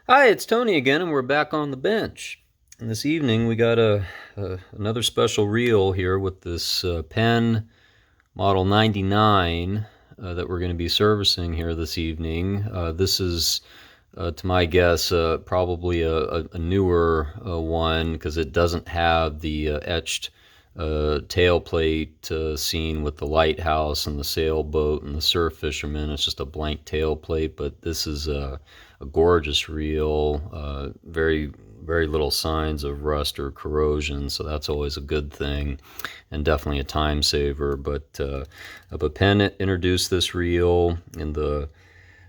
Hi, it's Tony again, and we're back on the bench. And this evening we got another special reel here with this Penn Model 99 that we're going to be servicing here this evening. This is, to my guess, probably a newer one because it doesn't have the etched tailplate scene with the lighthouse and the sailboat and the surf fisherman. It's just a blank tailplate, but this is a gorgeous reel. Very little signs of rust or corrosion, so that's always a good thing, and definitely a time saver. But Penn introduced this reel in the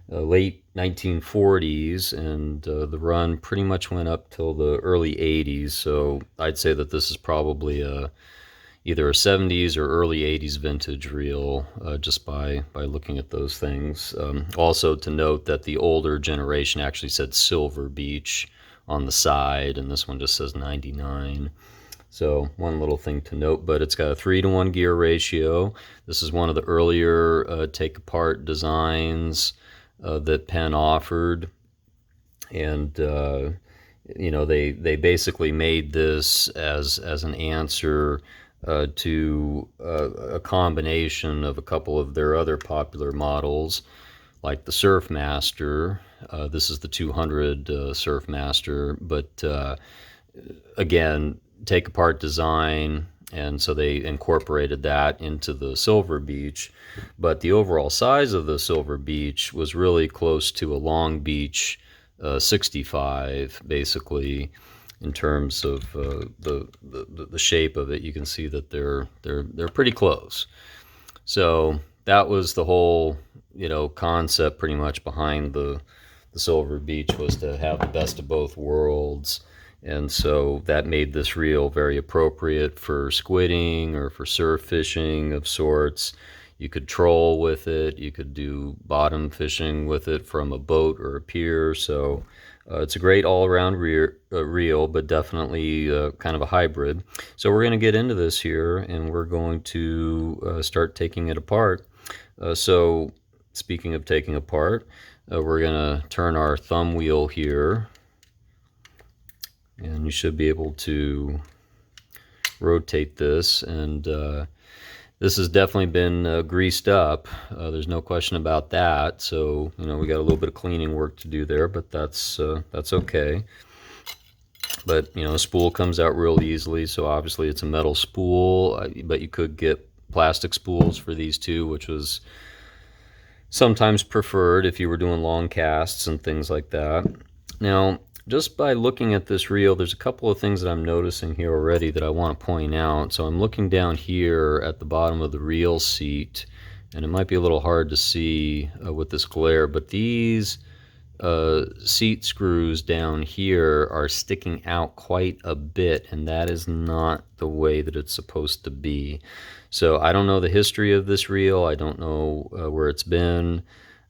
late 1940s, and the run pretty much went up till the early 80s. So I'd say that this is probably either a 70s or early 80s vintage reel, just by looking at those things. Also to note that the older generation actually said Silver Beach on the side, and this one just says 99. So one little thing to note, but it's got a 3-to-1 gear ratio. This is one of the earlier take-apart designs that Penn offered, and they basically made this as an answer to a combination of a couple of their other popular models, like the Surfmaster. This is the 200 Surfmaster, but again, take apart design, and so they incorporated that into the Silver Beach. But the overall size of the Silver Beach was really close to a Long Beach 65, basically, in terms of the shape of it. You can see that they're pretty close. So that was the whole concept pretty much behind the Silver Beach, was to have the best of both worlds. And so that made this reel very appropriate for squidding or for surf fishing of sorts. You could troll with it. You could do bottom fishing with it from a boat or a pier. So it's a great all-around reel, but definitely kind of a hybrid. So we're going to get into this here, and we're going to start taking it apart. So speaking of taking apart, we're going to turn our thumb wheel here, and you should be able to rotate this. And this has definitely been greased up. There's no question about that. So we got a little bit of cleaning work to do there, but that's okay. But a spool comes out real easily, so obviously it's a metal spool, but you could get plastic spools for these too, which was sometimes preferred if you were doing long casts and things like that. Now, just by looking at this reel, there's a couple of things that I'm noticing here already that I want to point out. So I'm looking down here at the bottom of the reel seat, and it might be a little hard to see with this glare, but these seat screws down here are sticking out quite a bit, and that is not the way that it's supposed to be. So I don't know the history of this reel. I don't know where it's been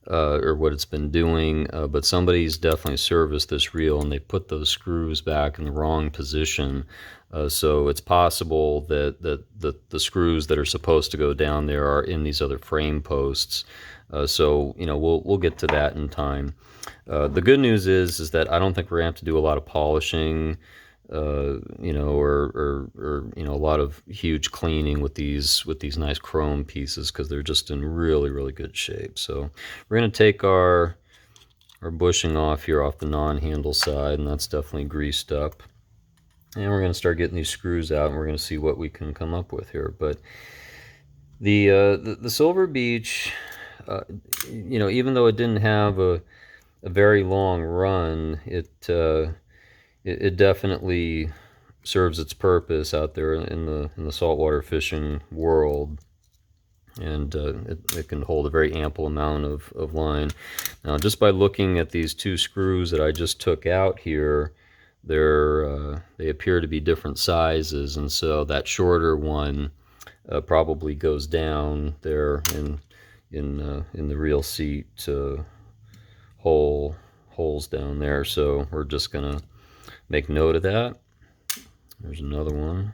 or what it's been doing, but somebody's definitely serviced this reel, and they put those screws back in the wrong position. So it's possible that the screws that are supposed to go down there are in these other frame posts. So we'll get to that in time. The good news is that I don't think we're going to have to do a lot of polishing, or a lot of huge cleaning with these nice chrome pieces, because they're just in really good shape. So we're going to take our bushing off here off the non-handle side, and that's definitely greased up. And we're going to start getting these screws out, and we're going to see what we can come up with here. But the Silver Beach, even though it didn't have a very long run, it definitely serves its purpose out there in the saltwater fishing world, and it can hold a very ample amount of line. Now, just by looking at these two screws that I just took out here, they appear to be different sizes, and so that shorter one probably goes down there in the reel seat holes down there. So we're just gonna make note of that. There's another one.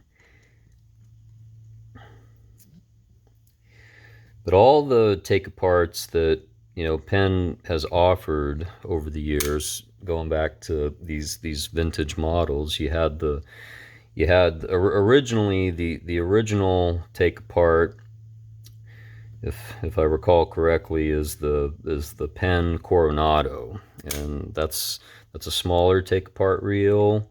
But all the take aparts that Penn has offered over the years, going back to these vintage models. Originally the original take apart, if I recall correctly, is the Penn Coronado, and that's a smaller take apart reel,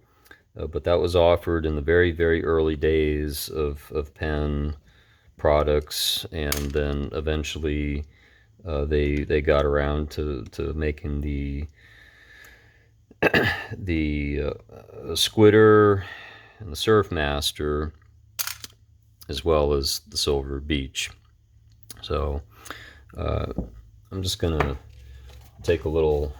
but that was offered in the very, very early days of Penn products, and then eventually they got around to making the Squidder and the Surfmaster, as well as the Silver Beach. So I'm just gonna take a little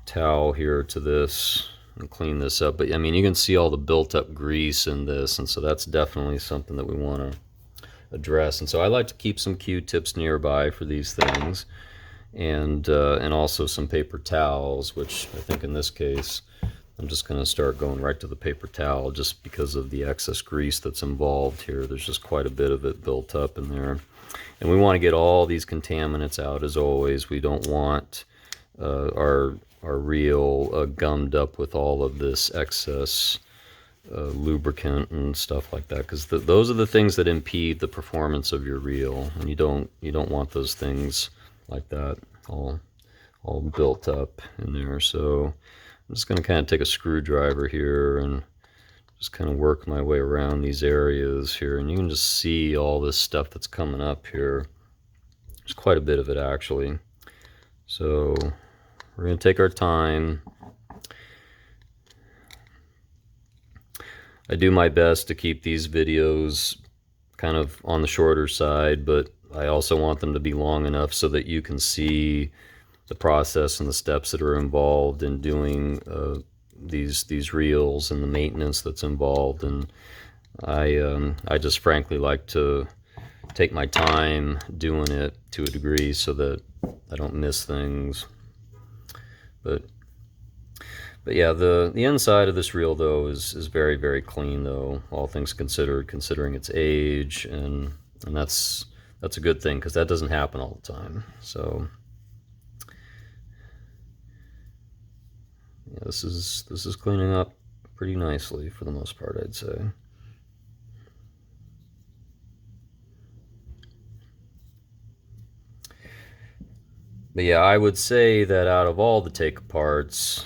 towel here to this and clean this up. But I mean, you can see all the built up grease in this, and so that's definitely something that we want to address. And so I like to keep some Q-tips nearby for these things, and also some paper towels, which I think in this case I'm just going to start going right to the paper towel, just because of the excess grease that's involved here. There's just quite a bit of it built up in there, and we want to get all these contaminants out. As always, we don't want our reel gummed up with all of this excess lubricant and stuff like that, because those are the things that impede the performance of your reel, and you don't want those things like that all built up in there. So I'm just going to kind of take a screwdriver here and just kind of work my way around these areas here, and you can just see all this stuff that's coming up here. There's quite a bit of it, actually. So we're going to take our time. I do my best to keep these videos kind of on the shorter side, but I also want them to be long enough so that you can see the process and the steps that are involved in doing these reels and the maintenance that's involved. And I just frankly like to take my time doing it to a degree so that I don't miss things. But yeah, the inside of this reel, though, is very, very clean, though, all things considered, considering its age, and that's a good thing, because that doesn't happen all the time. So yeah, this is cleaning up pretty nicely for the most part, I'd say. But yeah, I would say that out of all the take-aparts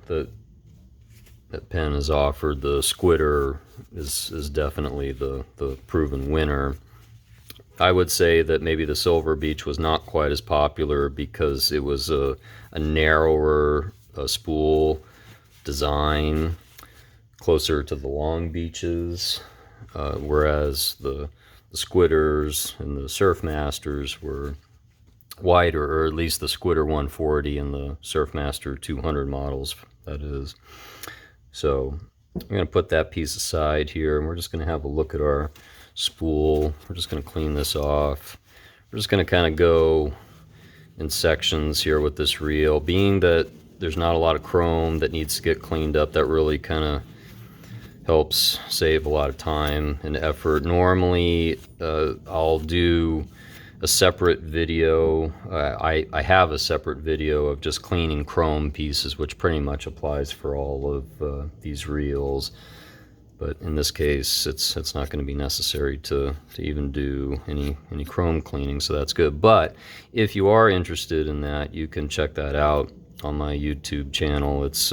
that Penn has offered, the Squidder is definitely the proven winner. I would say that maybe the Silver Beach was not quite as popular because it was a narrower spool design, closer to the long beaches, whereas the Squidders and the Surfmasters were wider, or at least the Squidder 140 and the Surfmaster 200 models, that is. So I'm going to put that piece aside here, and we're just going to have a look at our spool. We're just going to clean this off. We're just going to kind of go in sections here with this reel. Being that there's not a lot of chrome that needs to get cleaned up, that really kind of helps save a lot of time and effort. Normally I'll do a separate video. I have a separate video of just cleaning chrome pieces, which pretty much applies for all of these reels. But in this case, it's not going to be necessary to even do any chrome cleaning, so that's good. But if you are interested in that, you can check that out on my YouTube channel. It's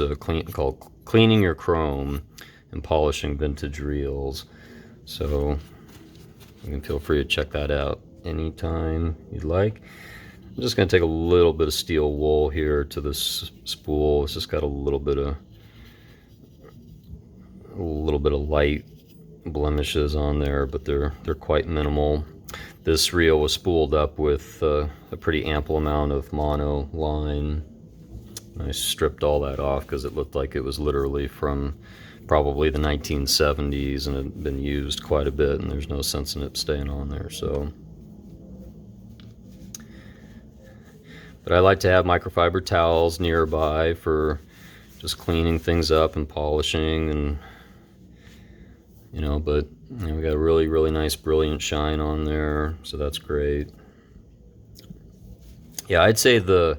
called Cleaning Your Chrome and Polishing Vintage Reels. So you can feel free to check that out anytime you'd like. I'm just going to take a little bit of steel wool here to this spool. It's just got a little bit of light blemishes on there, but they're quite minimal. This reel was spooled up with a pretty ample amount of mono line. I stripped all that off because it looked like it was literally from probably the 1970s and had been used quite a bit, and there's no sense in it staying on there. So, but I like to have microfiber towels nearby for just cleaning things up and polishing, and but we got a really, really nice brilliant shine on there, so that's great. Yeah, I'd say the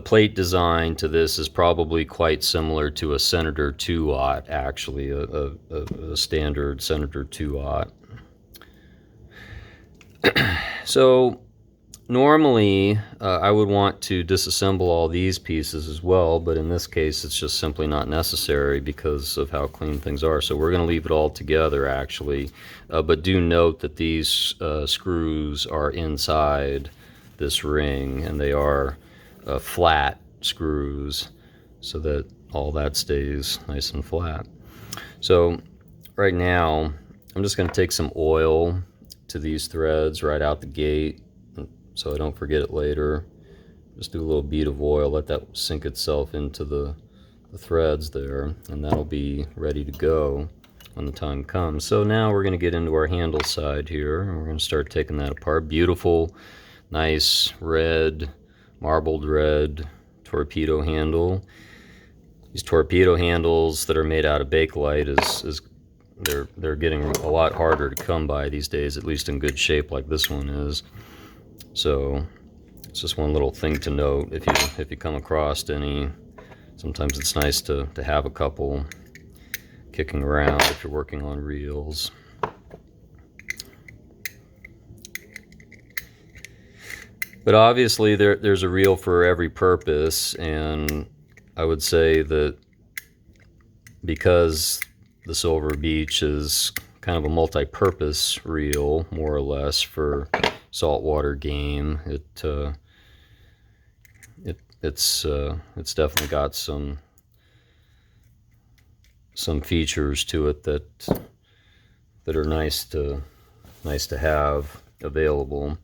plate design to this is probably quite similar to a Senator 2-aught, actually, a standard Senator 2-aught. So normally I would want to disassemble all these pieces as well, but in this case it's just simply not necessary because of how clean things are. So we're going to leave it all together, actually, but do note that these screws are inside this ring, and they are flat screws so that all that stays nice and flat. So right now I'm just going to take some oil to these threads right out the gate so I don't forget it later. Just do a little bead of oil, let that sink itself into the threads there, and that'll be ready to go when the time comes. So now we're going to get into our handle side here, and we're going to start taking that apart. Beautiful, nice red, marbled red torpedo handle. These torpedo handles that are made out of Bakelite they're getting a lot harder to come by these days, at least in good shape like this one is. So it's just one little thing to note if you come across any. Sometimes it's nice to have a couple kicking around if you're working on reels. But obviously there's a reel for every purpose, and I would say that because the Silver Beach is kind of a multi-purpose reel, more or less, for saltwater game, it's definitely got some features to it that are nice to have available.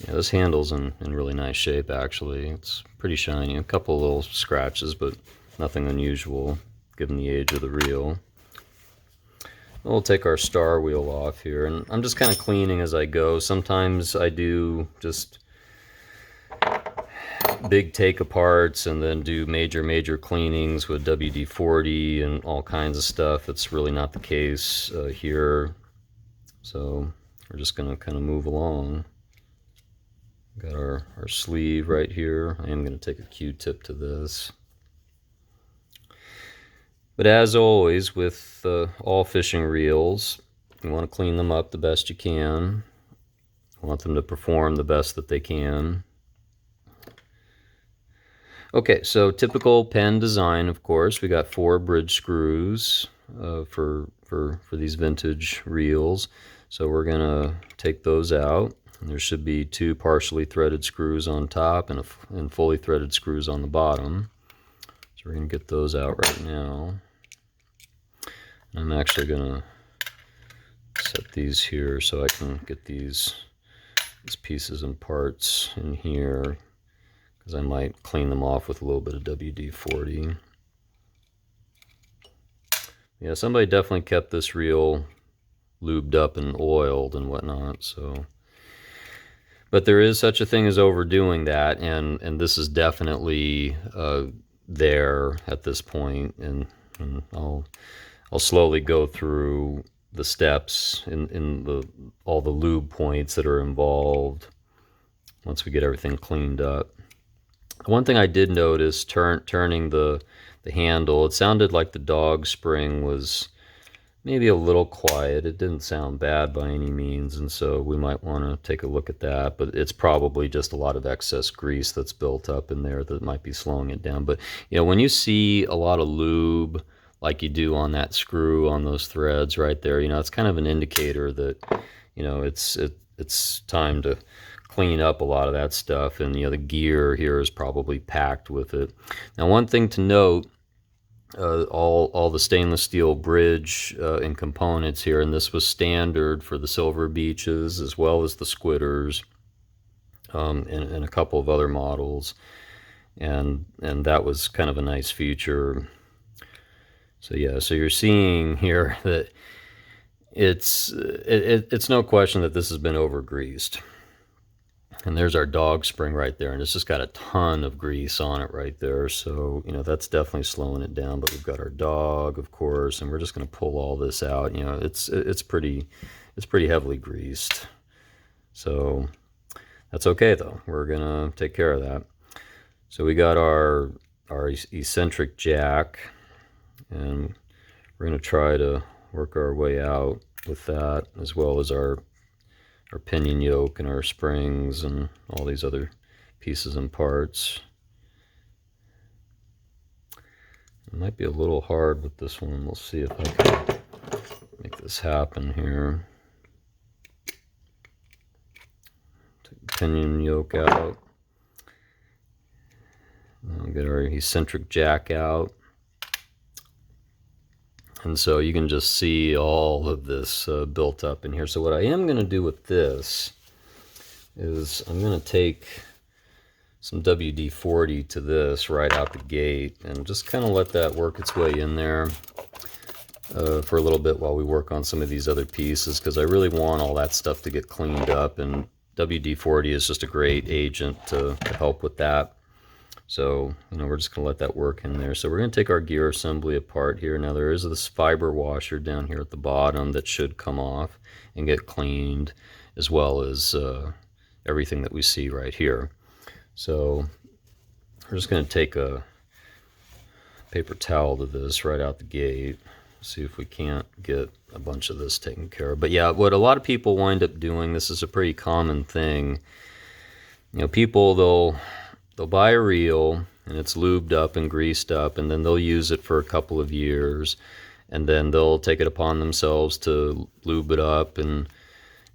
Yeah, this handle's in really nice shape, actually. It's pretty shiny. A couple of little scratches, but nothing unusual given the age of the reel. We'll take our star wheel off here, and I'm just kind of cleaning as I go. Sometimes I do just big take aparts and then do major cleanings with WD-40 and all kinds of stuff. It's really not the case here. So we're just going to kind of move along. Got our sleeve right here. I am going to take a Q-tip to this. But as always with all fishing reels, you want to clean them up the best you can. You want them to perform the best that they can. Okay, so typical Penn design, of course. We got 4 bridge screws for these vintage reels. So we're going to take those out. There should be 2 partially threaded screws on top and fully threaded screws on the bottom. So we're going to get those out right now. I'm actually going to set these here so I can get these pieces and parts in here, because I might clean them off with a little bit of WD-40. Yeah, somebody definitely kept this reel lubed up and oiled and whatnot, so. But there is such a thing as overdoing that, and this is definitely there at this point, and I'll slowly go through the steps in all the lube points that are involved once we get everything cleaned up. One thing I did notice turning the handle, it sounded like the dog spring was maybe a little quiet. It didn't sound bad by any means, and so we might want to take a look at that, but it's probably just a lot of excess grease that's built up in there that might be slowing it down. But you know, when you see a lot of lube like you do on that screw on those threads right there, you know, it's kind of an indicator that, you know, it's time to clean up a lot of that stuff, and you know, the gear here is probably packed with it. Now, one thing to note, all the stainless steel bridge and components here, and this was standard for the Silver Beaches as well as the Squidders, and a couple of other models, and that was kind of a nice feature. So yeah, so you're seeing here that it's no question that this has been over greased. And there's our dog spring right there, and it's just got a ton of grease on it right there. So, you know, that's definitely slowing it down. But we've got our dog, of course, and we're just going to pull all this out. You know, it's pretty heavily greased. So That's okay though. We're gonna take care of that. So we got our eccentric jack, and we're gonna try to work our way out with that, as well as our pinion yoke and our springs and all these other pieces and parts. It might be a little hard with this one. We'll see if I can make this happen here. Take the pinion yoke out. We'll get our eccentric jack out. And so you can just see all of this built up in here. So what I am going to do with this is I'm going to take some WD-40 to this right out the gate and just kind of let that work its way in there for a little bit while we work on some of these other pieces, because I really want all that stuff to get cleaned up, and WD-40 is just a great agent to help with that. So, we're just going to let that work in there. So we're going to take our gear assembly apart here. Now there is this fiber washer down here at the bottom that should come off and get cleaned, as well as everything that we see right here. So we're just going to take a paper towel to this right out the gate. See if we can't get a bunch of this taken care of. But yeah, what a lot of people wind up doing, this is a pretty common thing. People, they'll buy a reel and it's lubed up and greased up, and then they'll use it for a couple of years, and then they'll take it upon themselves to lube it up and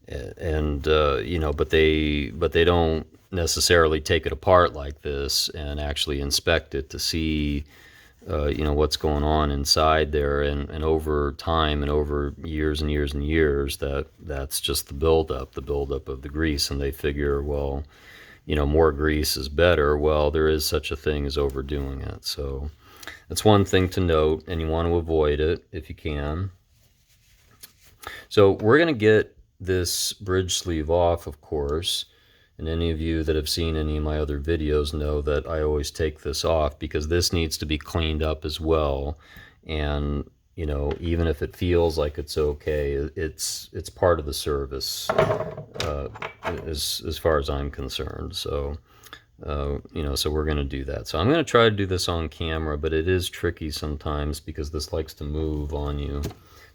but they don't necessarily take it apart like this and actually inspect it to see what's going on inside there, and over time and over years and years and years, that's just the buildup of the grease, and they figure, well, more grease is better. Well, there is such a thing as overdoing it. So that's one thing to note, and you want to avoid it if you can. So we're going to get this bridge sleeve off, of course, and any of you that have seen any of my other videos know that I always take this off, because this needs to be cleaned up as well. And even if it feels like it's okay, it's part of the service as far as I'm concerned. So so we're going to do that. So I'm going to try to do this on camera, but it is tricky sometimes because this likes to move on you.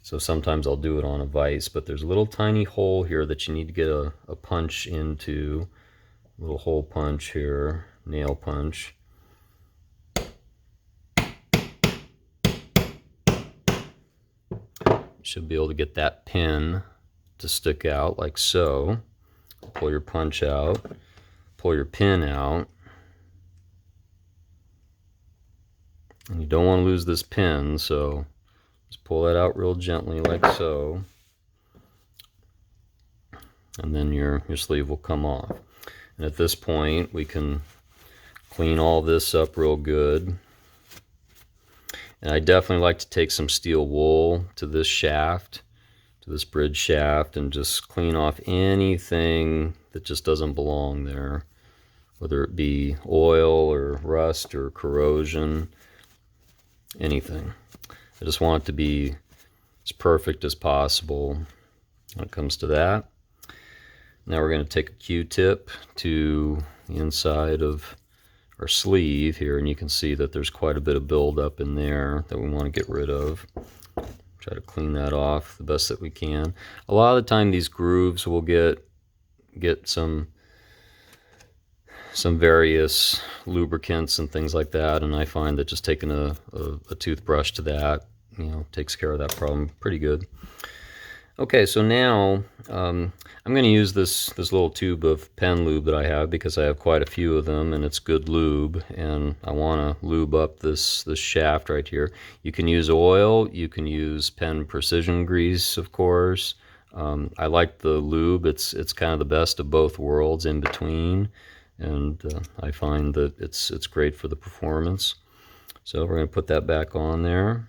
So sometimes I'll do it on a vise, but there's a little tiny hole here that you need to get a punch into. A little hole punch here, nail punch. Should be able to get that pin to stick out like so. Pull your punch out, pull your pin out, and you don't want to lose this pin, so just pull that out real gently like so, and then your sleeve will come off. And at this point we can clean all this up real good. And I definitely like to take some steel wool to this shaft, to this bridge shaft, and just clean off anything that just doesn't belong there, whether it be oil or rust or corrosion, anything. I just want it to be as perfect as possible when it comes to that. Now we're going to take a Q-tip to the inside of our sleeve here, and you can see that there's quite a bit of buildup in there that we want to get rid of. Try to clean that off the best that we can. A lot of the time these grooves will get some various lubricants and things like that, and I find that just taking a toothbrush to that takes care of that problem pretty good. Okay, so now I'm going to use this little tube of Penn lube that I have, because I have quite a few of them and it's good lube, and I want to lube up this shaft right here. You can use oil, you can use Penn precision grease, of course. I like the lube. It's kind of the best of both worlds in between, and I find that it's great for the performance. So we're going to put that back on there.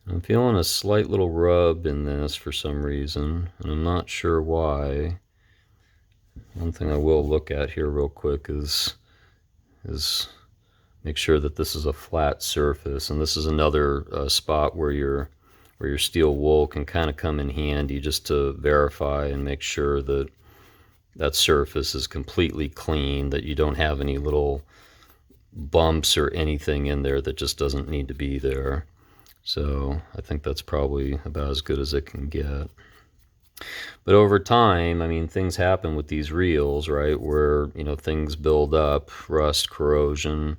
I'm feeling a slight little rub in this for some reason, and I'm not sure why. One thing I will look at here real quick is make sure that this is a flat surface, and this is another spot where your where your steel wool can kind of come in handy just to verify and make sure that that surface is completely clean, that you don't have any little bumps or anything in there that just doesn't need to be there. So I think that's probably about as good as it can get. But over time, I mean, things happen with these reels, right? Where, you know, things build up, rust, corrosion.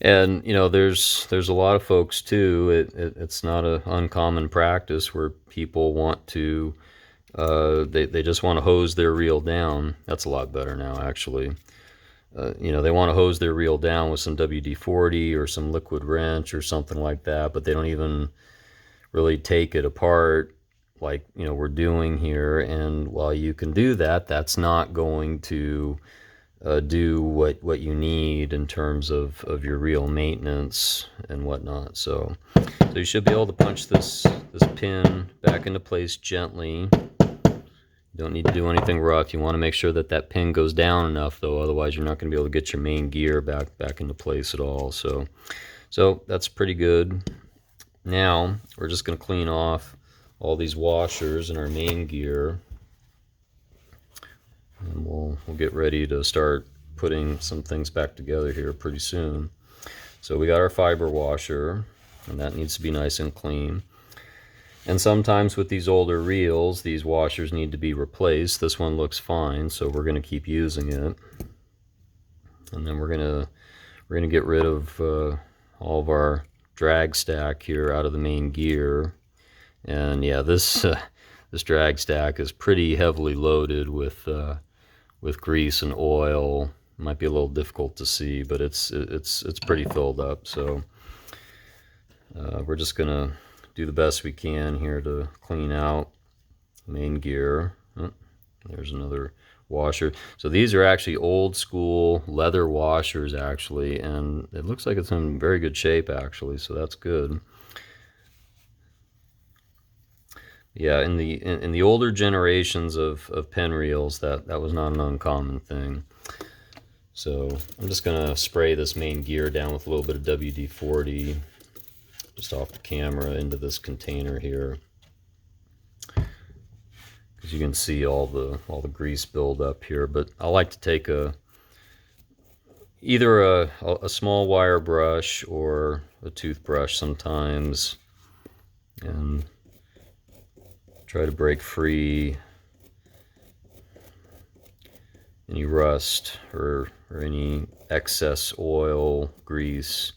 And, you know, there's a lot of folks too, it's not an uncommon practice where people want to, they just want to hose their reel down. That's a lot better now, actually. You know, they want to hose their reel down with some WD-40 or some liquid wrench or something like that, but they don't even really take it apart like, you know, we're doing here. And while you can do that, that's not going to do what you need in terms of your reel maintenance and whatnot. So you should be able to punch this pin back into place gently. You don't need to do anything rough. You want to make sure that that pin goes down enough, though, otherwise you're not going to be able to get your main gear back into place at all. So that's pretty good. Now we're just going to clean off all these washers in our main gear, and we'll get ready to start putting some things back together here pretty soon. So we got our fiber washer, and that needs to be nice and clean. And sometimes with these older reels, these washers need to be replaced. This one looks fine, so we're going to keep using it. And then we're gonna get rid of all of our drag stack here out of the main gear. And yeah, this drag stack is pretty heavily loaded with grease and oil. It might be a little difficult to see, but it's pretty filled up. So we're just gonna do the best we can here to clean out the main gear. Oh, there's another washer. So these are actually old school leather washers, actually, and it looks like it's in very good shape, actually, so that's good. Yeah, in the older generations of Penn reels, that was not an uncommon thing. So I'm just gonna spray this main gear down with a little bit of WD-40 just off the camera into this container here, because you can see all the grease build up here. But I like to take either a small wire brush or a toothbrush sometimes and try to break free any rust or any excess oil, grease,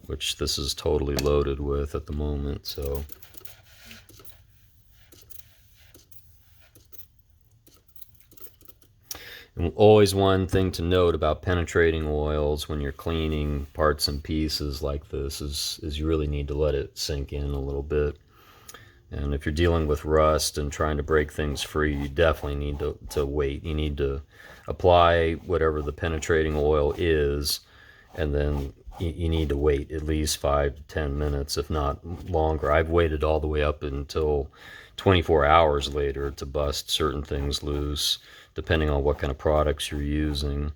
which this is totally loaded with at the moment. So and always one thing to note about penetrating oils when you're cleaning parts and pieces like this is you really need to let it sink in a little bit. And if you're dealing with rust and trying to break things free, you definitely need to wait. You need to apply whatever the penetrating oil is, and then you need to wait at least 5 to 10 minutes, if not longer. I've waited all the way up until 24 hours later to bust certain things loose, depending on what kind of products you're using.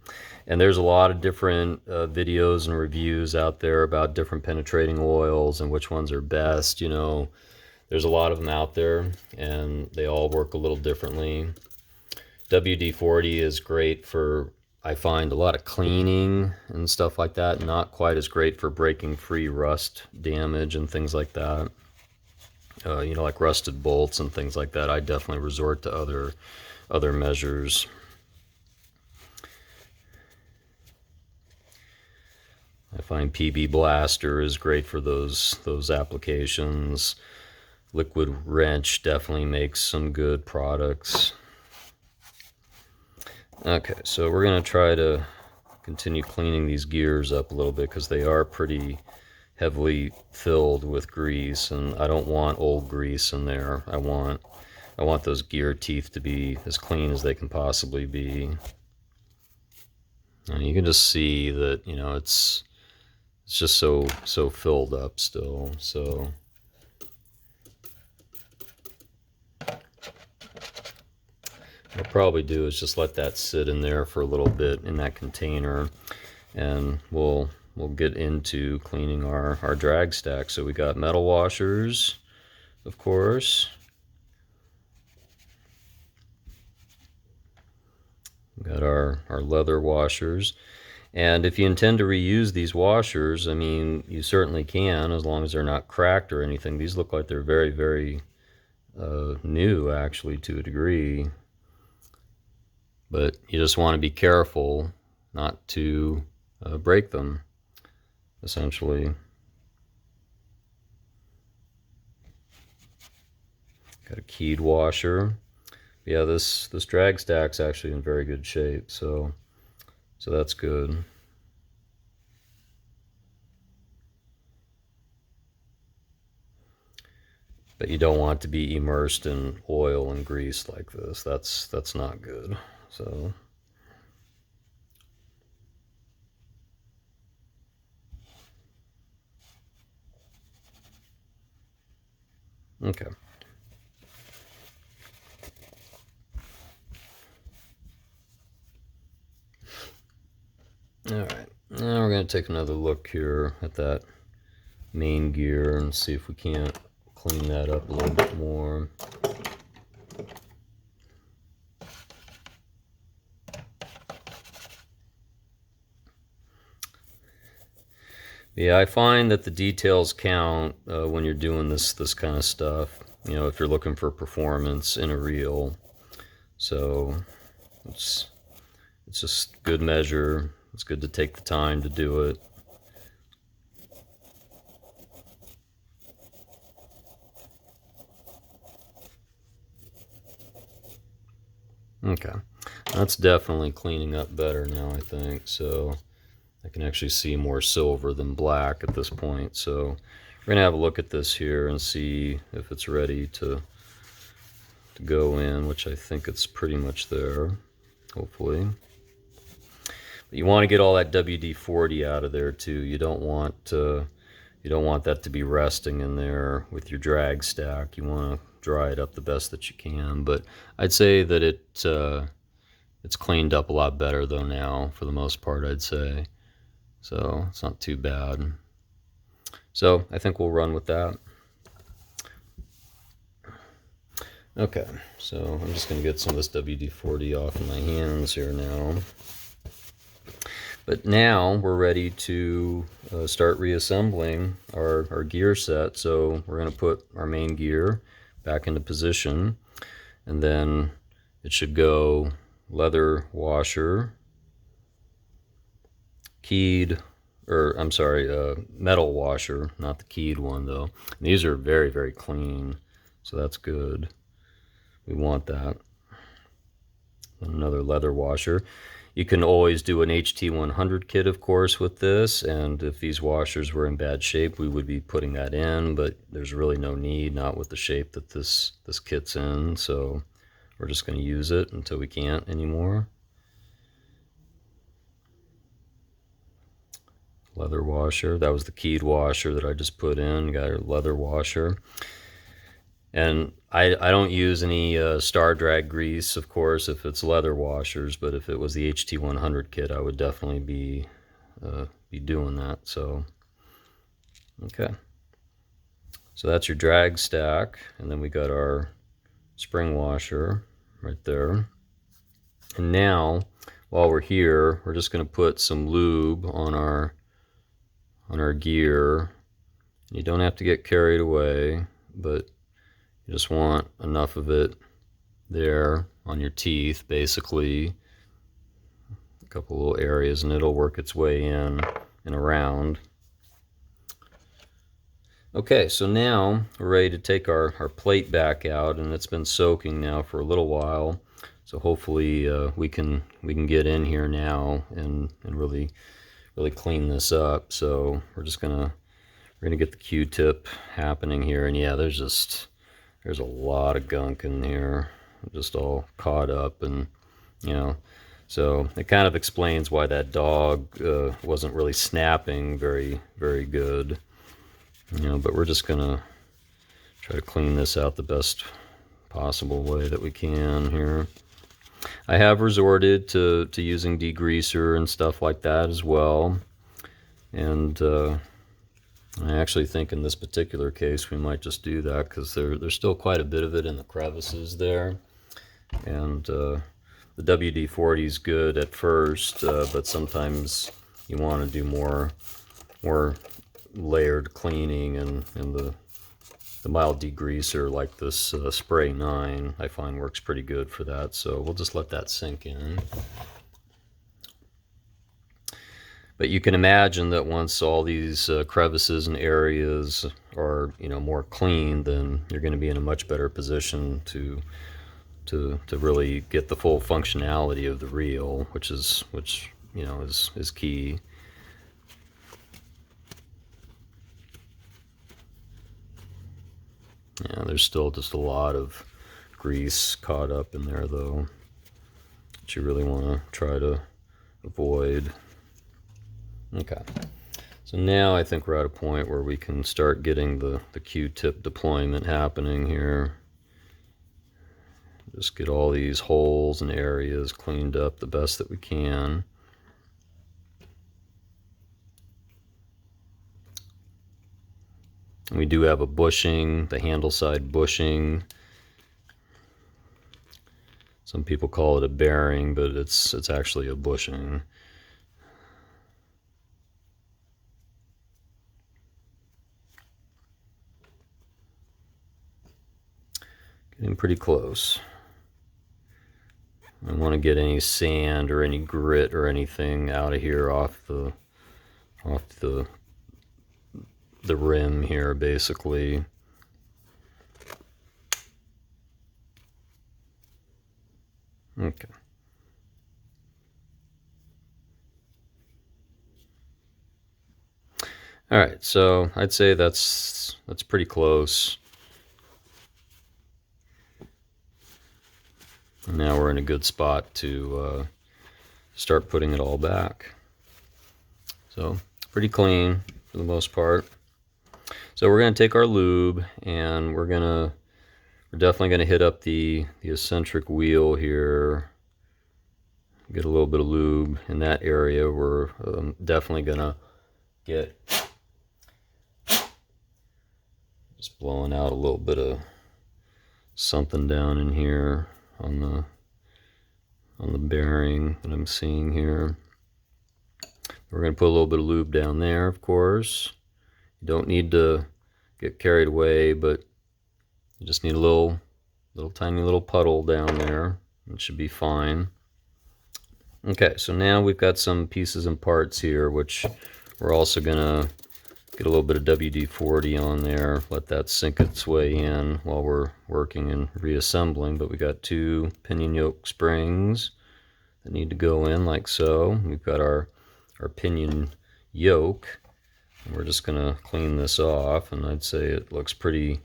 And there's a lot of different videos and reviews out there about different penetrating oils and which ones are best. You know, there's a lot of them out there, and they all work a little differently. WD-40 is great for, I find, a lot of cleaning and stuff like that. Not quite as great for breaking free rust damage and things like that. You know, like rusted bolts and things like that. I definitely resort to other measures. I find PB Blaster is great for those applications. Liquid Wrench definitely makes some good products. Okay, so we're going to try to continue cleaning these gears up a little bit because they are pretty heavily filled with grease, and I don't want old grease in there. I want those gear teeth to be as clean as they can possibly be. And you can just see that, you know, it's just so filled up still. So what I'll probably do is just let that sit in there for a little bit in that container, and we'll we'll get into cleaning our drag stack. So we got metal washers, of course. We got our leather washers. And if you intend to reuse these washers, I mean, you certainly can, as long as they're not cracked or anything. These look like they're very, very new, actually, to a degree. But you just want to be careful not to break them, essentially. Got a keyed washer. Yeah, this drag stack's actually in very good shape, so that's good. But you don't want to be immersed in oil and grease like this. That's not good. So okay. All right. Now we're going to take another look here at that main gear and see if we can't clean that up a little bit more. Yeah, I find that the details count when you're doing this kind of stuff. You know, if you're looking for performance in a reel. So it's just good measure. It's good to take the time to do it. Okay, that's definitely cleaning up better now, I think. So I can actually see more silver than black at this point. So we're gonna have a look at this here and see if it's ready to go in, which I think it's pretty much there, hopefully. But you want to get all that WD-40 out of there too. You don't want that to be resting in there with your drag stack. You want to dry it up the best that you can. But I'd say that it's cleaned up a lot better though now, for the most part, I'd say. So it's not too bad. So I think we'll run with that. Okay, so I'm just going to get some of this WD-40 off of my hands here now. But now we're ready to start reassembling our gear set. So we're going to put our main gear back into position, and then it should go leather washer, keyed, or I'm sorry, metal washer, not the keyed one though. And these are very, very clean, so that's good. We want that. Another leather washer. You can always do an HT100 kit, of course, with this, and if these washers were in bad shape, we would be putting that in, but there's really no need, not with the shape that this kit's in, so we're just going to use it until we can't anymore. Leather washer. That was the keyed washer that I just put in. Got a leather washer. And I don't use any star drag grease, of course, if it's leather washers, but if it was the HT100 kit, I would definitely be doing that. So, okay. So that's your drag stack, and then we got our spring washer right there. And now, while we're here, we're just going to put some lube on our gear. You don't have to get carried away, but you just want enough of it there on your teeth, basically. A couple little areas, and it'll work its way in and around. Okay, so now we're ready to take our plate back out, and it's been soaking now for a little while. So hopefully we can get in here now and really clean this up. So we're gonna get the Q-tip happening here, and yeah, there's a lot of gunk in here, just all caught up, and you know, so it kind of explains why that dog wasn't really snapping very good, you know. But we're just gonna try to clean this out the best possible way that we can here. I have resorted to using degreaser and stuff like that as well, And I actually think in this particular case we might just do that, because there's still quite a bit of it in the crevices there. And the WD-40 is good at first, but sometimes you want to do more layered cleaning, and the mild degreaser like this Spray 9 I find works pretty good for that. So we'll just let that sink in. But you can imagine that once all these crevices and areas are, more clean, then you're going to be in a much better position to really get the full functionality of the reel, which is key. Yeah, there's still just a lot of grease caught up in there though, that you really want to try to avoid. Okay, so now I think we're at a point where we can start getting the Q-tip deployment happening here. Just get all these holes and areas cleaned up the best that we can. We do have a bushing, the handle side bushing. Some people call it a bearing, but it's actually a bushing. Getting pretty close. I don't want to get any sand or any grit or anything out of here off the rim here, basically. Okay. All right, so I'd say that's pretty close. And now we're in a good spot to start putting it all back. So pretty clean for the most part. So we're going to take our lube, and we're definitely going to hit up the eccentric wheel here. Get a little bit of lube in that area. We're definitely going to get, just blowing out a little bit of something down in here on the bearing that I'm seeing here. We're going to put a little bit of lube down there, of course. You don't need to get carried away, but you just need a little tiny little puddle down there. It should be fine. Okay, so now we've got some pieces and parts here, which we're also going to get a little bit of WD-40 on there, let that sink its way in while we're working and reassembling. But we got 2 pinion yoke springs that need to go in like so. We've got our pinion yoke, and we're just going to clean this off, and I'd say it looks pretty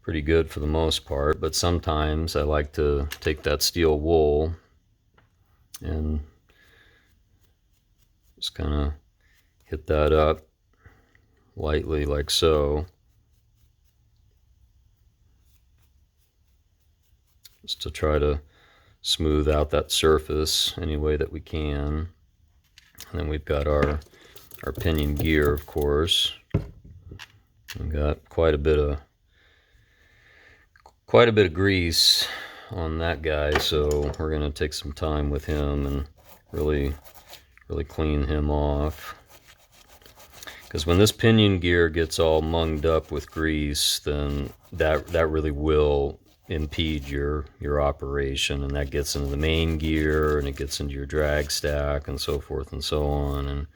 good for the most part. But sometimes I like to take that steel wool and just kind of hit that up lightly like so, just to try to smooth out that surface any way that we can. And then we've got our pinion gear, of course. We've got quite a bit of grease on that guy, so we're going to take some time with him and really clean him off. Because when this pinion gear gets all munged up with grease, then that really will impede your operation, and that gets into the main gear, and it gets into your drag stack, and so forth and so on, and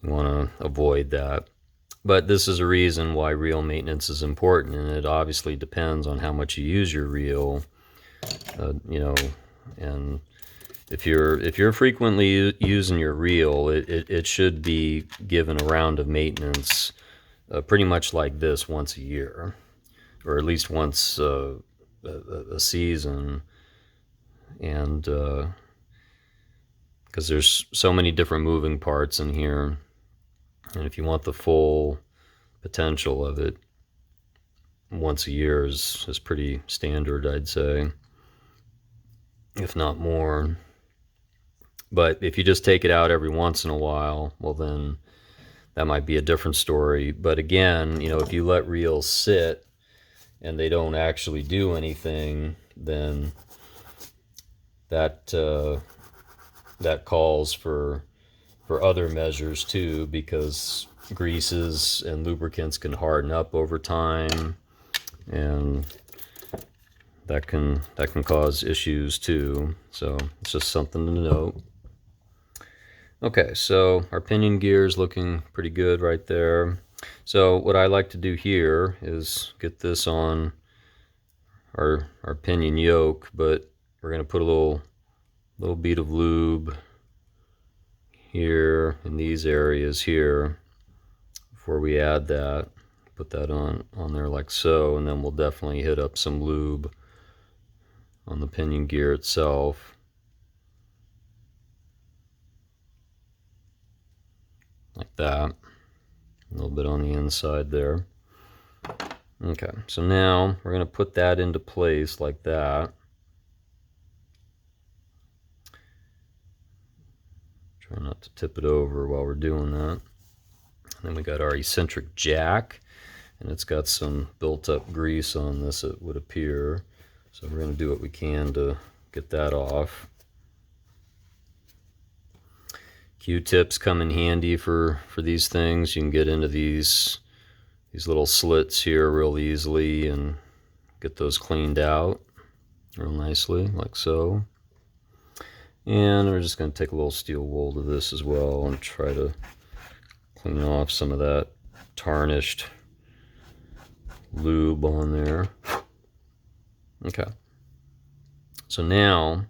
you want to avoid that. But this is a reason why reel maintenance is important, and it obviously depends on how much you use your reel, and if you're frequently using your reel, it should be given a round of maintenance, pretty much like this, once a year, or at least once a season. And because there's so many different moving parts in here, and if you want the full potential of it, once a year is pretty standard, I'd say, if not more. But if you just take it out every once in a while, well, then that might be a different story. But again, you know, if you let reels sit and they don't actually do anything, then that that calls for other measures too, because greases and lubricants can harden up over time, and that can cause issues too. So it's just something to note. Okay, so our pinion gear is looking pretty good right there. So what I like to do here is get this on our pinion yoke, but we're going to put a little bead of lube here in these areas here before we add that. Put that on there like so, and then we'll definitely hit up some lube on the pinion gear itself. Like that. A little bit on the inside there. Okay, so now we're going to put that into place like that. Try not to tip it over while we're doing that. And then we got our eccentric jack, and it's got some built-up grease on this, it would appear. So we're going to do what we can to get that off. Q-tips come in handy for these things. You can get into these little slits here real easily and get those cleaned out real nicely, like so. And we're just going to take a little steel wool to this as well and try to clean off some of that tarnished lube on there. Okay. So now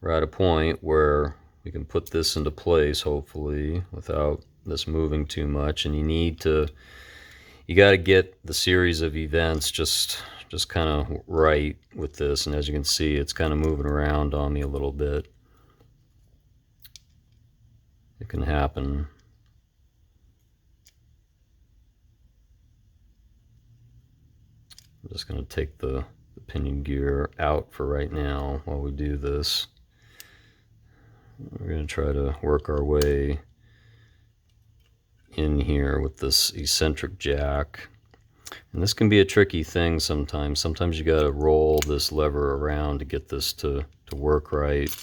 we're at a point where we can put this into place, hopefully, without this moving too much. And you got to get the series of events just kind of right with this. And as you can see, it's kind of moving around on me a little bit. It can happen. I'm just going to take the pinion gear out for right now while we do this. We're going to try to work our way in here with this eccentric jack. And this can be a tricky thing sometimes. Sometimes you got to roll this lever around to get this to work right.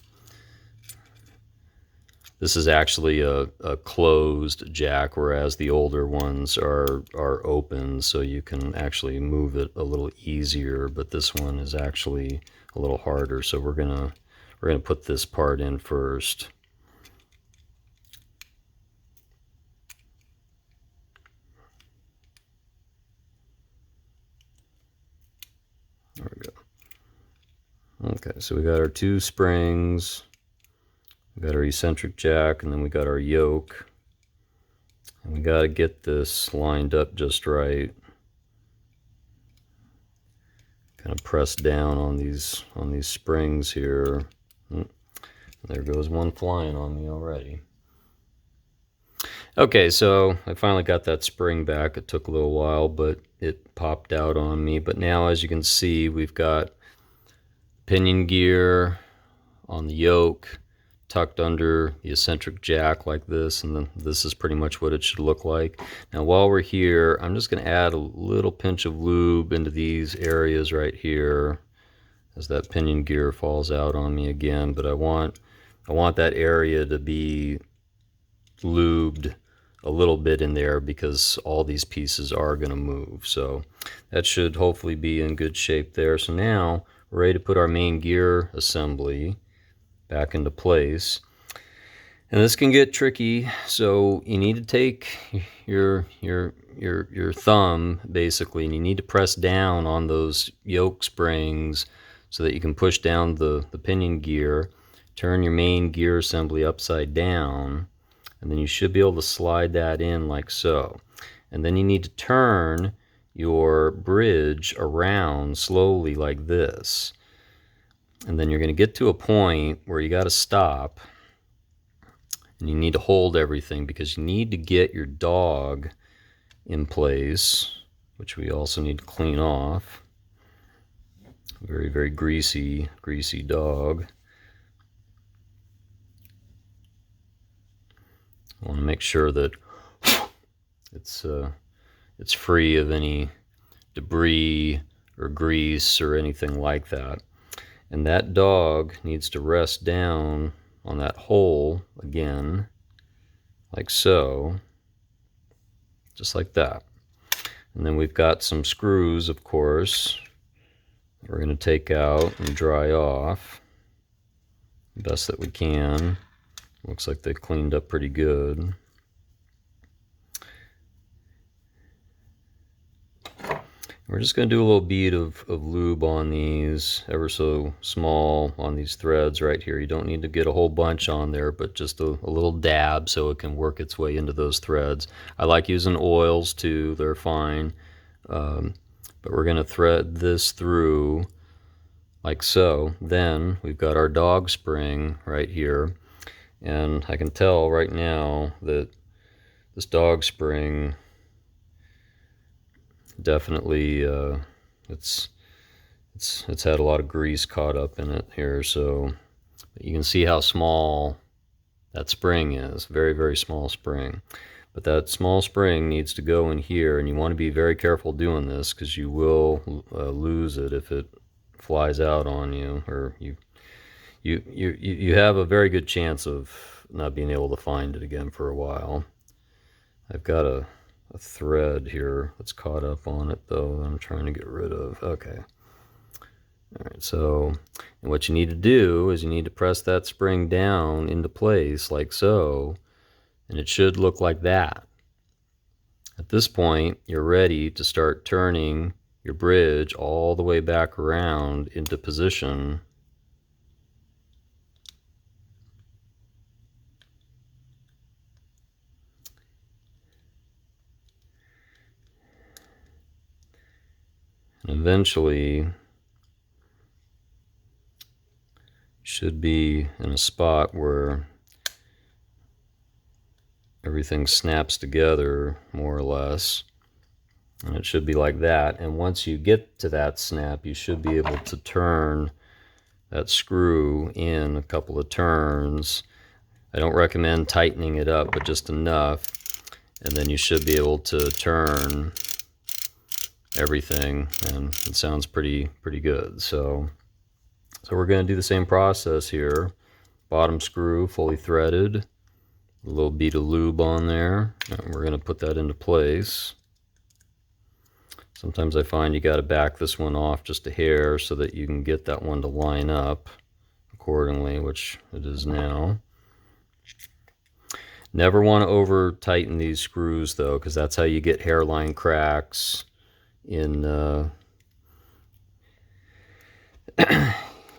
This is actually a closed jack, whereas the older ones are open, so you can actually move it a little easier, but this one is actually a little harder. So we're gonna put this part in first. There we go. Okay, so we got our two springs. We got our eccentric jack, and then we got our yoke. And we got to get this lined up just right. Kind of press down on these springs here. There goes one flying on me already. Okay, so I finally got that spring back. It took a little while, but it popped out on me. But now, as you can see, we've got pinion gear on the yoke, tucked under the eccentric jack like this, and then this is pretty much what it should look like. Now while we're here, I'm just going to add a little pinch of lube into these areas right here as that pinion gear falls out on me again, but I want that area to be lubed a little bit in there because all these pieces are going to move. So that should hopefully be in good shape there. So now we're ready to put our main gear assembly back into place. And this can get tricky, so you need to take your thumb basically, and you need to press down on those yoke springs so that you can push down the pinion gear, turn your main gear assembly upside down, and then you should be able to slide that in like so. And then you need to turn your bridge around slowly like this. And then you're going to get to a point where you got to stop and you need to hold everything because you need to get your dog in place, which we also need to clean off. Very, very greasy dog. I want to make sure that it's free of any debris or grease or anything like that. And that dog needs to rest down on that hole again, like so, just like that. And then we've got some screws, of course, we're going to take out and dry off the best that we can. Looks like they cleaned up pretty good. We're just going to do a little bead of lube on these, ever so small on these threads right here. You don't need to get a whole bunch on there, but just a little dab so it can work its way into those threads. I like using oils too, they're fine. But we're going to thread this through like so. Then we've got our dog spring right here. And I can tell right now that this dog spring definitely it's had a lot of grease caught up in it here, so you can see how small that spring is. Very, very small spring. But that small spring needs to go in here, and you want to be very careful doing this because you will lose it if it flies out on you, or you have a very good chance of not being able to find it again for a while. I've got a thread here that's caught up on it though that I'm trying to get rid of. Okay. Alright, so and what you need to do is you need to press that spring down into place like so, and it should look like that. At this point, you're ready to start turning your bridge all the way back around into position. And eventually should be in a spot where everything snaps together more or less, and it should be like that. And once you get to that snap, you should be able to turn that screw in a couple of turns. I don't recommend tightening it up, but just enough, and then you should be able to turn everything, and it sounds pretty good. So we're going to do the same process here. Bottom screw fully threaded, a little bead of lube on there, and we're going to put that into place. Sometimes I find you got to back this one off just a hair so that you can get that one to line up accordingly, which it is now. Never want to over tighten these screws though, because that's how you get hairline cracks in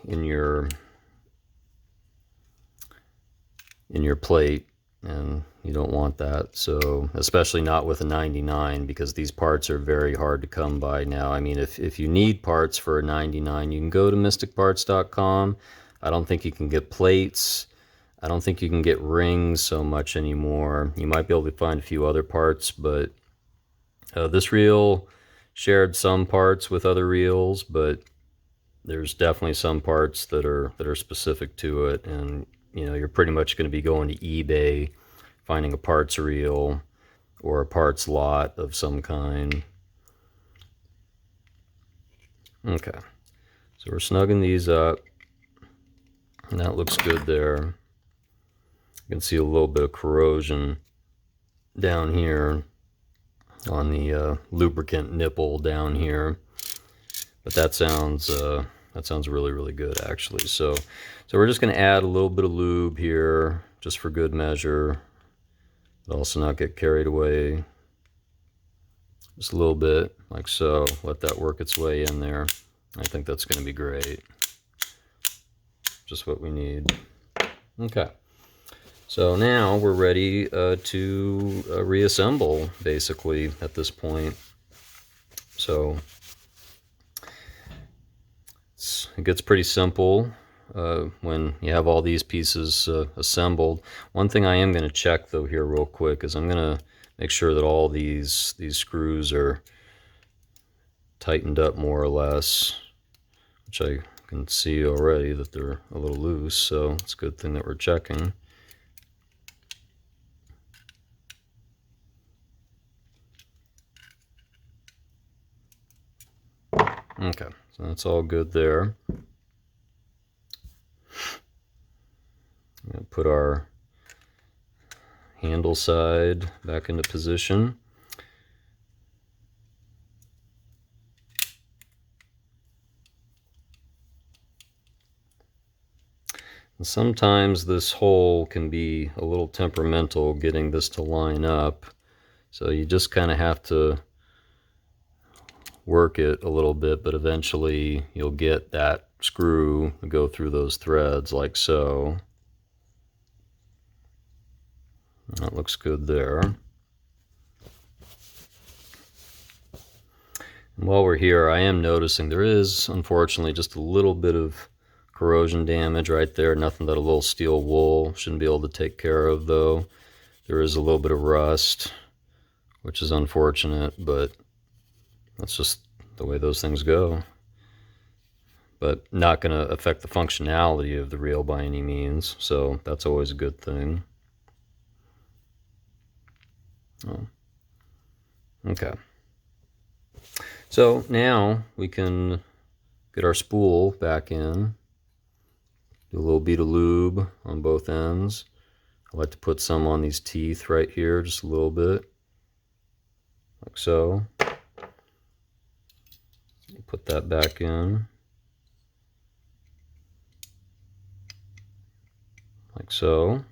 in your plate, and you don't want that. So especially not with a 99, because these parts are very hard to come by now. I mean, if you need parts for a 99, you can go to mysticparts.com. I don't think you can get plates. I don't think you can get rings so much anymore. You might be able to find a few other parts, but this reel shared some parts with other reels, but there's definitely some parts that are specific to it, and you know, you're pretty much going to be going to eBay, finding a parts reel or a parts lot of some kind. Okay, so we're snugging these up, and that looks good there. You can see a little bit of corrosion down here on the lubricant nipple down here, but that sounds really good actually. So we're just going to add a little bit of lube here just for good measure, but also not get carried away. Just a little bit like so. Let that work its way in there. I think that's going to be great. Just what we need. Okay. So now we're ready to reassemble, basically, at this point. So it gets pretty simple when you have all these pieces assembled. One thing I am going to check, though, here real quick is I'm going to make sure that all these screws are tightened up more or less, which I can see already that they're a little loose, so it's a good thing that we're checking. So that's all good there. I'm going to put our handle side back into position. And sometimes this hole can be a little temperamental getting this to line up, so you just kind of have to work it a little bit, but eventually you'll get that screw to go through those threads like so. That looks good there. And while we're here, I am noticing there is, unfortunately, just a little bit of corrosion damage right there. Nothing that a little steel wool shouldn't be able to take care of, though. There is a little bit of rust, which is unfortunate, but that's just the way those things go. But not going to affect the functionality of the reel by any means, so that's always a good thing. Oh. Okay. So now we can get our spool back in. Do a little bead of lube on both ends. I like to put some on these teeth right here, just a little bit, like so. Put that back in, like so.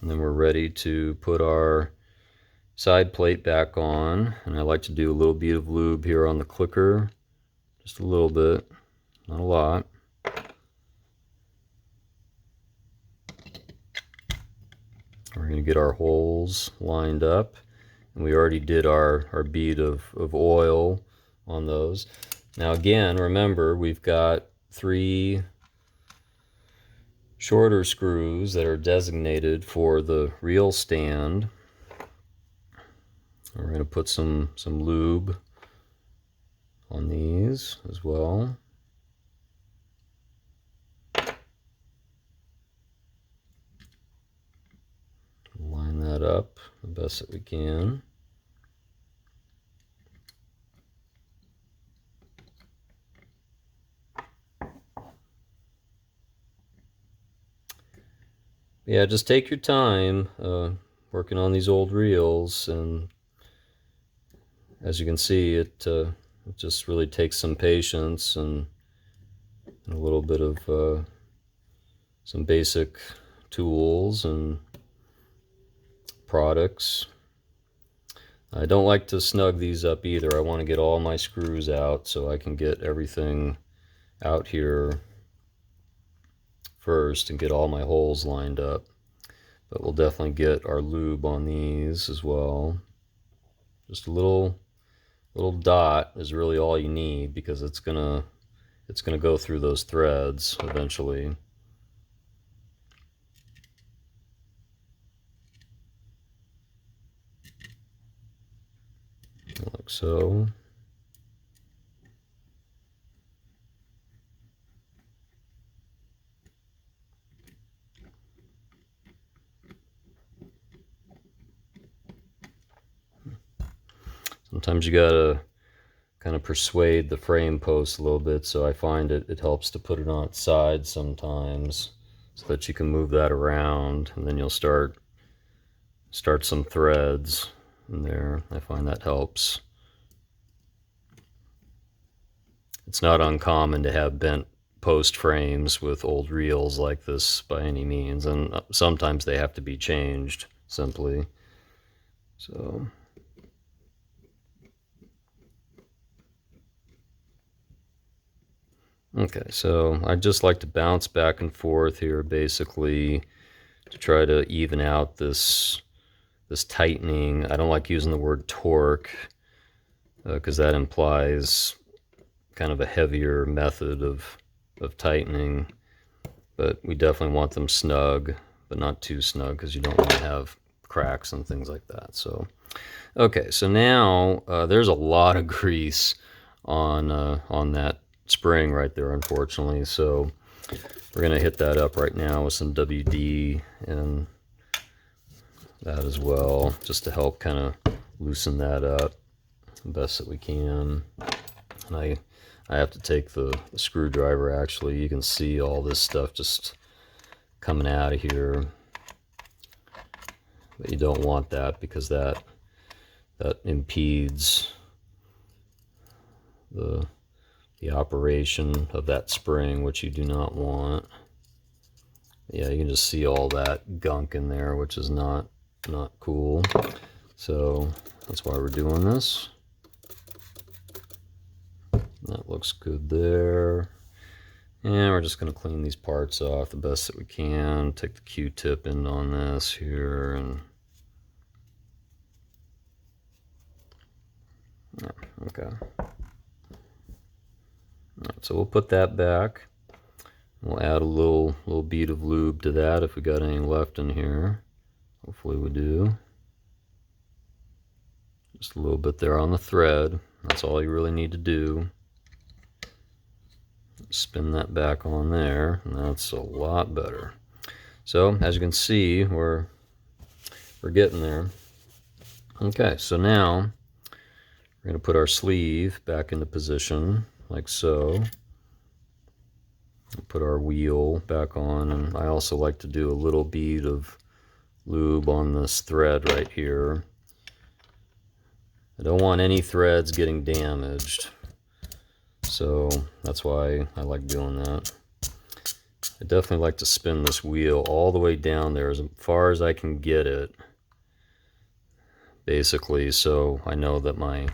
And then we're ready to put our side plate back on. And I like to do a little bead of lube here on the clicker, just a little bit, not a lot. We're going to get our holes lined up, and we already did our bead of oil on those. Now again, remember, we've got 3 shorter screws that are designated for the reel stand. We're going to put some lube on these as well. Line that up the best that we can. Yeah, just take your time working on these old reels, and as you can see, it just really takes some patience and a little bit of some basic tools and products. I don't like to snug these up either. I want to get all my screws out so I can get everything out here first and get all my holes lined up. But we'll definitely get our lube on these as well. Just a little dot is really all you need, because it's gonna go through those threads eventually. Like so. Sometimes you gotta kind of persuade the frame post a little bit, so I find it helps to put it on its side sometimes, so that you can move that around, and then you'll start some threads in there. I find that helps. It's not uncommon to have bent post frames with old reels like this by any means, and sometimes they have to be changed simply. So okay, so I just like to bounce back and forth here basically to try to even out this tightening. I don't like using the word torque because that implies kind of a heavier method of tightening, but we definitely want them snug, but not too snug, because you don't want to have cracks and things like that. So okay, so now there's a lot of grease on that spring right there, unfortunately, so we're going to hit that up right now with some WD and that as well, just to help kind of loosen that up the best that we can. And I have to take the screwdriver. Actually, you can see all this stuff just coming out of here, but you don't want that because that impedes the operation of that spring, which you do not want. Yeah, you can just see all that gunk in there, which is not cool. So that's why we're doing this. That looks good there. And we're just going to clean these parts off the best that we can. Take the Q-tip in on this here, and okay. Alright, so we'll put that back. We'll add a little bead of lube to that if we got any left in here. Hopefully we do. Just a little bit there on the thread. That's all you really need to do. Spin that back on there, and that's a lot better. So as you can see, we're getting there. Okay, so now we're going to put our sleeve back into position like so. Put our wheel back on, and I also like to do a little bead of lube on this thread right here. I don't want any threads getting damaged, so that's why I like doing that. I definitely like to spin this wheel all the way down there as far as I can get it, basically, so I know that my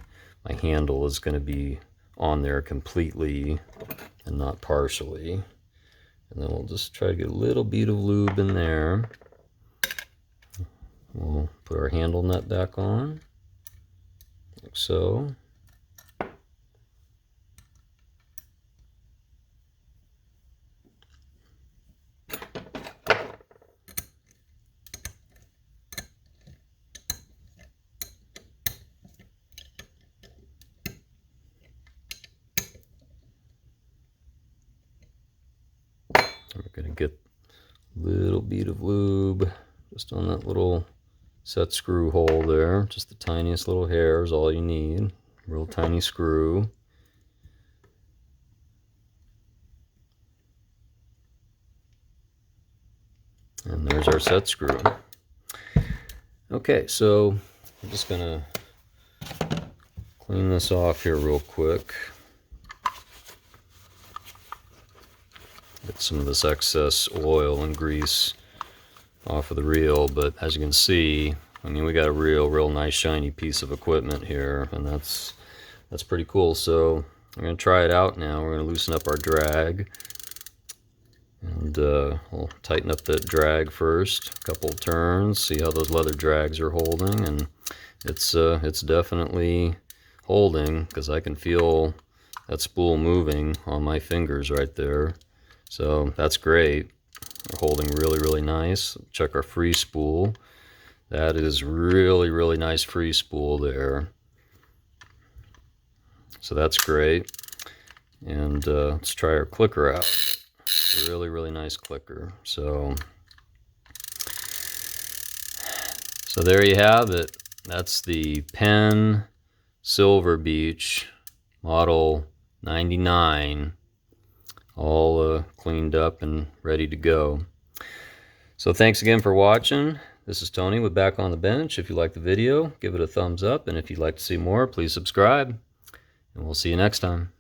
handle is going to be on there completely and not partially. And then we'll just try to get a little bead of lube in there. We'll put our handle nut back on, like so. We're going to get a little bead of lube just on that little set screw hole there. Just the tiniest little hair is all you need. Real tiny screw. And there's our set screw. Okay, so I'm just going to clean this off here real quick. Get some of this excess oil and grease off of the reel, but as you can see, I mean, we got a real nice shiny piece of equipment here, and that's pretty cool. So I'm going to try it out now. We're going to loosen up our drag, and we'll tighten up that drag first, a couple turns, see how those leather drags are holding, and it's definitely holding because I can feel that spool moving on my fingers right there. So that's great. We're holding really nice. Check our free spool. That is really nice free spool there. So that's great. And let's try our clicker out. Really nice clicker. So there you have it. That's the Penn Silver Beach Model 99. All cleaned up and ready to go. So thanks again for watching. This is Tony with Back on the Bench. If you liked the video, give it a thumbs up, and if you'd like to see more, please subscribe, and we'll see you next time.